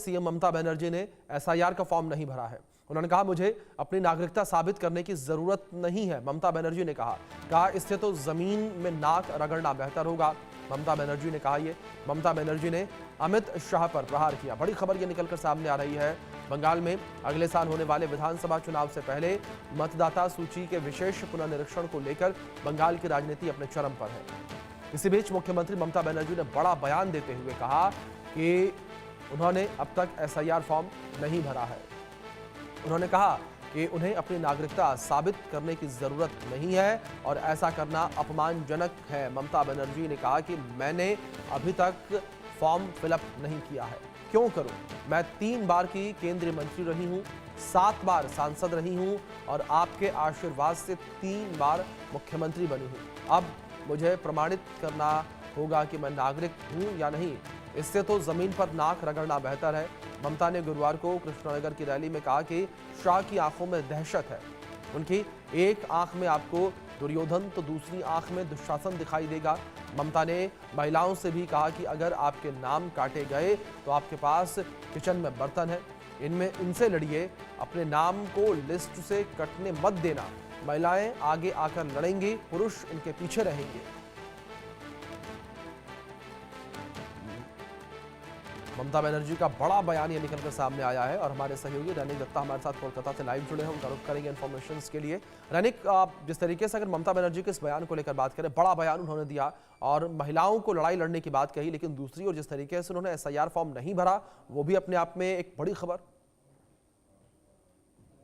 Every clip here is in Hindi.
सीएम ममता बनर्जी ने एसआईआर का फॉर्म नहीं भरा है। उन्होंने कहा, मुझे अपनी नागरिकता साबित करने की जरूरत नहीं है। ममता बनर्जी ने कहा इससे तो जमीन में नाक रगड़ना बेहतर होगा। ममता बनर्जी ने कहा ये। ममता बनर्जी ने अमित शाह पर प्रहार किया। बड़ी खबर ये निकलकर सामने आ रही है। बंगाल में अगले साल होने वाले विधानसभा चुनाव से पहले मतदाता सूची के विशेष पुनर्निरीक्षण को लेकर बंगाल की राजनीति अपने चरम पर है। इसी बीच मुख्यमंत्री ममता बनर्जी ने बड़ा बयान देते हुए कहा कि उन्होंने अब तक एसआईआर फॉर्म नहीं भरा है। उन्होंने कहा कि उन्हें अपनी नागरिकता साबित करने की जरूरत नहीं है और ऐसा करना अपमानजनक है। ममता बनर्जी ने कहा कि मैंने अभी तक फॉर्म फिलअप नहीं किया है, क्यों करूं? मैं 3 बार की केंद्रीय मंत्री रही हूं, 7 बार सांसद रही हूं और आपके आशीर्वाद से 3 बार मुख्यमंत्री बनी हूं। अब मुझे प्रमाणित करना होगा कि मैं नागरिक हूं या नहीं। इससे तो जमीन पर नाक रगड़ना बेहतर है। ममता ने गुरुवार को कृष्णनगर की रैली में कहा कि शाह की आंखों में दहशत है। उनकी एक आंख में आपको दुर्योधन तो दूसरी आंख में दुशासन दिखाई देगा। ममता ने महिलाओं से भी कहा कि अगर आपके नाम काटे गए तो आपके पास किचन में बर्तन है, इनसे लड़िए, अपने नाम को लिस्ट से कटने मत देना। महिलाएं आगे आकर लड़ेंगी, पुरुष इनके पीछे रहेंगे। ममता बनर्जी का बड़ा बयान ये निकलकर सामने आया है और हमारे सहयोगी रैनिक दत्ता हमारे साथ कोलकाता से लाइव जुड़े हैं। उनका रुख करेंगे इन्फॉर्मेशन के लिए। रैनिक, जिस तरीके से अगर ममता बनर्जी के इस बयान को लेकर बात करें, बड़ा बयान उन्होंने दिया और महिलाओं को लड़ाई लड़ने की बात कही, लेकिन दूसरी ओर जिस तरीके से उन्होंने एसआईआर फॉर्म नहीं भरा, वो भी अपने आप में एक बड़ी खबर।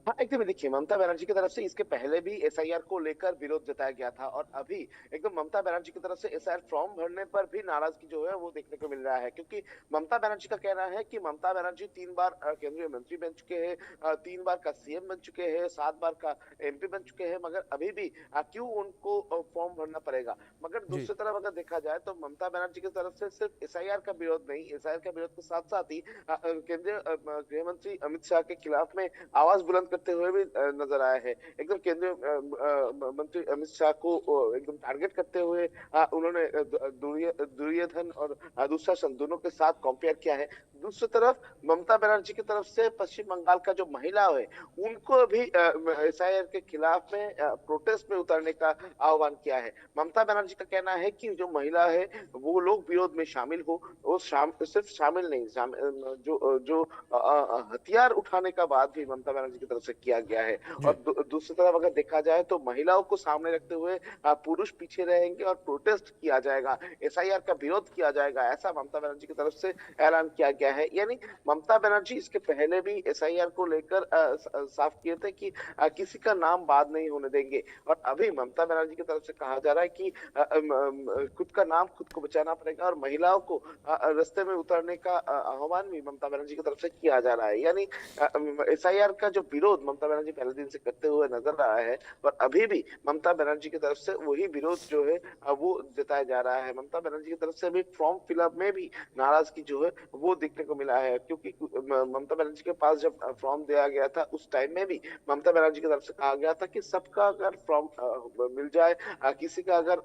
हाँ, एकदम देखिए, ममता बनर्जी की तरफ से इसके पहले भी एसआईआर को लेकर विरोध जताया गया था और अभी एकदम ममता बनर्जी की तरफ से एसआईआर फॉर्म भरने पर भी नाराजगी जो है वो देखने को मिल रहा है, क्योंकि ममता बनर्जी का कहना है कि ममता बनर्जी 3 बार केंद्रीय मंत्री बन चुके हैं, 3 बार का सीएम बन चुके हैं, 7 बार का एमपी बन चुके हैं, मगर अभी भी क्यों उनको फॉर्म भरना पड़ेगा। मगर जी। दूसरी तरफ अगर देखा जाए तो ममता बनर्जी की तरफ से सिर्फ एसआईआर का विरोध नहीं, एसआईआर का विरोध के साथ साथ ही केंद्रीय गृह मंत्री अमित शाह के खिलाफ में आवाज बुलंद करते हुए भी नजर आया है। एकदम केंद्रीय मंत्री अमित शाह को एकदम टारगेट करते हुए उन्होंने दुर्योधन और दुशासन दोनों के साथ कंपेयर किया है। दूसरी तरफ ममता बनर्जी की तरफ से पश्चिम बंगाल का जो महिला है उनको भी एसआईआर के खिलाफ में प्रोटेस्ट में उतरने का आह्वान किया है। ममता बनर्जी का कहना है कि जो महिला है वो लोग विरोध में शामिल हो, वो सिर्फ शामिल नहीं, जो हथियार उठाने का बात भी ममता बनर्जी की तरफ से किया गया है। जी। और दूसरी तरफ अगर देखा जाए तो महिलाओं को सामने रखते हुए पुरुष पीछे रहेंगे और प्रोटेस्ट किया जाएगा, एसआईआर का विरोध किया जाएगा, ऐसा ममता बनर्जी की तरफ से ऐलान किया गया है। यानी ममता बनर्जी इसके पहले भी एसआईआर को लेकर साफ किए थे कि किसी का नाम बाद नहीं होने देंगे और अभी ममता बनर्जी की तरफ से कहा जा रहा है कि खुद का नाम खुद को बचाना पड़ेगा और महिलाओं को रास्ते में उतरने का आह्वान भी ममता बनर्जी की तरफ से किया जा रहा है। यानी एसआईआर का जो विरोध ममता बनर्जी पहले दिन से करते हुए नजर आ रहा है और अभी भी ममता बनर्जी की तरफ से वही विरोध जो है वो जताया जा रहा है। ममता बनर्जी की तरफ से भी फॉर्म फिलअप में भी नाराजगी जो है वो देखने को मिला है, क्योंकि ममता बनर्जी के पास जब फॉर्म दिया गया था उस टाइम में भी ममता बनर्जी की तरफ से कहा गया था कि सबका अगर फॉर्म मिल जाए, किसी का अगर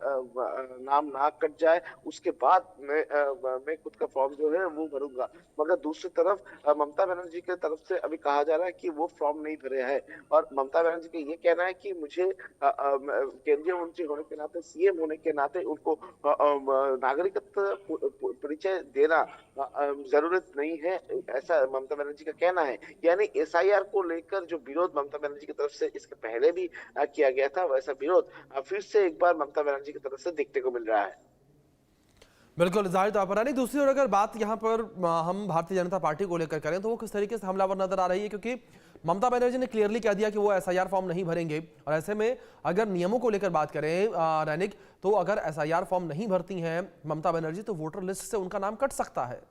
नाम ना कट जाए, उसके बाद मैं खुद का फॉर्म जो है वो भरूंगा। मगर दूसरी तरफ ममता बनर्जी की तरफ से अभी कहा जा रहा है कि वो फॉर्म नहीं भरे हैं और ममता बनर्जी का ये कहना है कि मुझे केंद्रीय मंत्री होने के नाते, सीएम होने के नाते उनको नागरिकत्व परिचय देना जरूरत नहीं है, ऐसा ममता बनर्जी का कहना है। यानी एसआईआर को लेकर जो विरोध ममता बनर्जी की तरफ से इसके पहले भी किया गया था, वैसा विरोध फिर से एक बार ममता बनर्जी की तरफ से देखने को मिल रहा है। बिल्कुल, जाहिर तौर पर है। नहीं, दूसरी ओर अगर बात यहाँ पर हम भारतीय जनता पार्टी को लेकर करें तो वो किस तरीके से हमलावर नजर आ रही है, क्योंकि ममता बनर्जी ने क्लियरली कह दिया कि वो एसआईआर फॉर्म नहीं भरेंगे और ऐसे में अगर नियमों को लेकर बात करें रैनिक, तो अगर एसआईआर फॉर्म नहीं भरती हैं ममता बनर्जी तो वोटर लिस्ट से उनका नाम कट सकता है।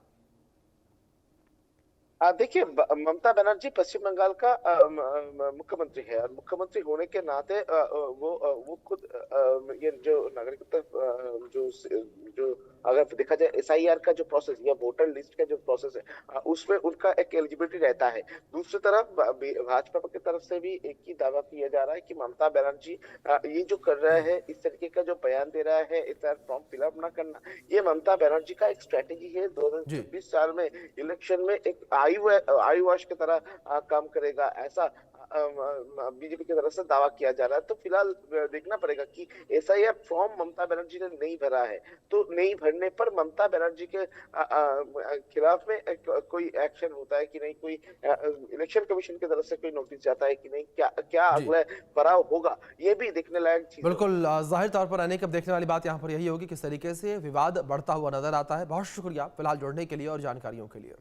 देखिए, ममता बनर्जी पश्चिम बंगाल का मुख्यमंत्री है और मुख्यमंत्री होने के नाते वो खुद ये जो नागरिकता जो जो अगर देखा जाए एसआईआर का जो प्रोसेस या वोटर लिस्ट का जो प्रोसेस है उसमें उनका एक एलिजिबिलिटी रहता है। दूसरी तरफ भाजपा की तरफ से भी एक ही दावा किया जा रहा है कि ममता बनर्जी ये जो कर रहा है, इस तरीके का जो बयान दे रहा है, एसआईआर फॉर्म फिलअप ना करना, ये ममता बनर्जी का एक स्ट्रेटेजी है 2024 साल में इलेक्शन में एक आई वॉश की तरह काम करेगा, ऐसा बीजेपी की तरफ से दावा किया जा रहा है। तो फिलहाल देखना पड़ेगा कि एसआईआर फॉर्म ममता बनर्जी ने नहीं भरा है, तो नहीं भरने पर ममता बनर्जी के खिलाफ में कोई एक्शन होता है कि नहीं, कोई इलेक्शन कमीशन की तरफ से कोई नोटिस जाता है कि नहीं, क्या क्या जी अगला पड़ाव होगा, ये भी देखने लायक चीज है। बिल्कुल, जाहिर तौर पर अनेक अब देखने वाली बात यहाँ पर यही होगी किस तरीके से विवाद बढ़ता हुआ नजर आता है। बहुत शुक्रिया फिलहाल जुड़ने के लिए और जानकारियों के लिए।